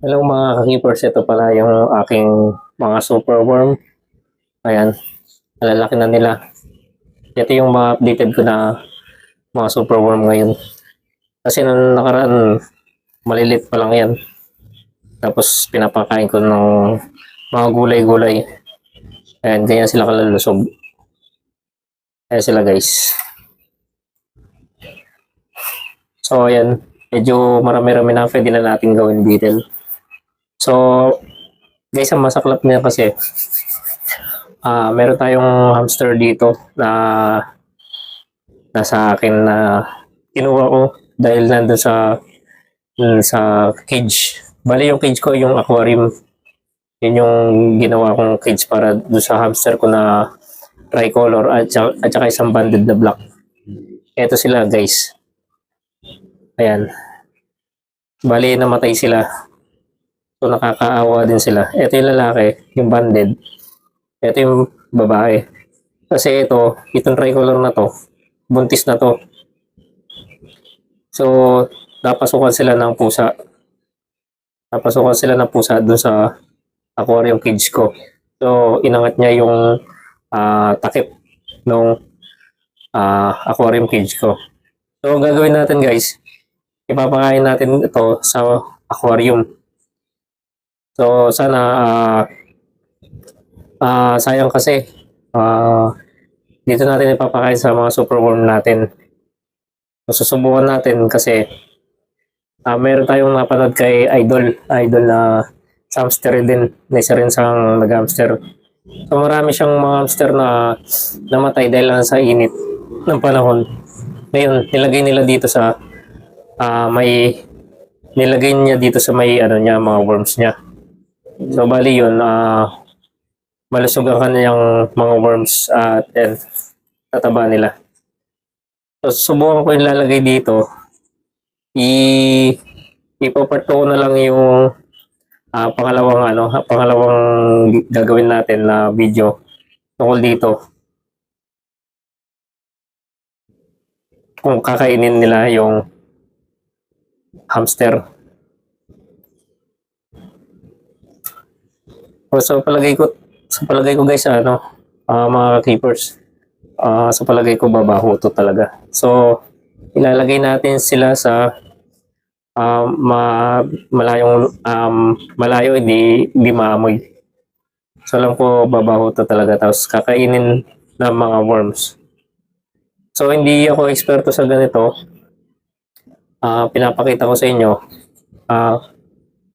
Hello mga ka-keepers, ito pala yung aking mga super worm. Ayan, nalalaki na nila. Ito yung mga updated ko na mga super worm ngayon. Kasi nung nakaraan, malilit pa lang yan. Tapos pinapakain ko ng mga gulay-gulay. Ayan, ganyan sila kalalusog. Ayan sila guys. So ayan, medyo marami-rami na pwede na natin gawin detail. So guys, ang masaklap niya kasi meron tayong hamster dito na nasa akin na kinuha ko dahil nandun sa cage. Bali yung cage ko yung aquarium. Yun yung ginawa kong cage para doon sa hamster ko na tricolor at saka isang banded na black. Eto sila guys. Ayan. Bali namatay sila. So nakakaawa din sila. Ito yung lalaki, yung banded. Ito yung babae. Kasi itong tricolor na to, buntis na to. So, napasukan sila ng pusa. Napasukan sila ng pusa doon sa aquarium cage ko. So, inangat niya yung takip ng aquarium cage ko. So, ang gagawin natin guys, ipapakain natin ito sa aquarium. So, sana sayang kasi dito natin ipapakain sa mga superworm natin. Susubukan natin kasi meron tayong napanood kay Idol na sa hamster din, na isa rin sang nag-hamster. So marami siyang mga hamster na namatay dahil lang sa init ng panahon. Ngayon, nilagay niya dito sa may ano niya, mga worms niya. So bali yun, malusog ang kanyang mga worms at tataba nila. So subukan ko yung lalagay dito. Ipaparto ko na lang yung pangalawang gagawin natin na video tungkol dito. Kung kakainin nila yung hamster. So palagay ko guys, mga keepers, sa palagay ko babaho to talaga. So ilalagay natin sila sa malayo, hindi maamoy. So alam ko babaho to talaga, tapos kakainin ng mga worms. So hindi ako eksperto sa ganito. Pinapakita ko sa inyo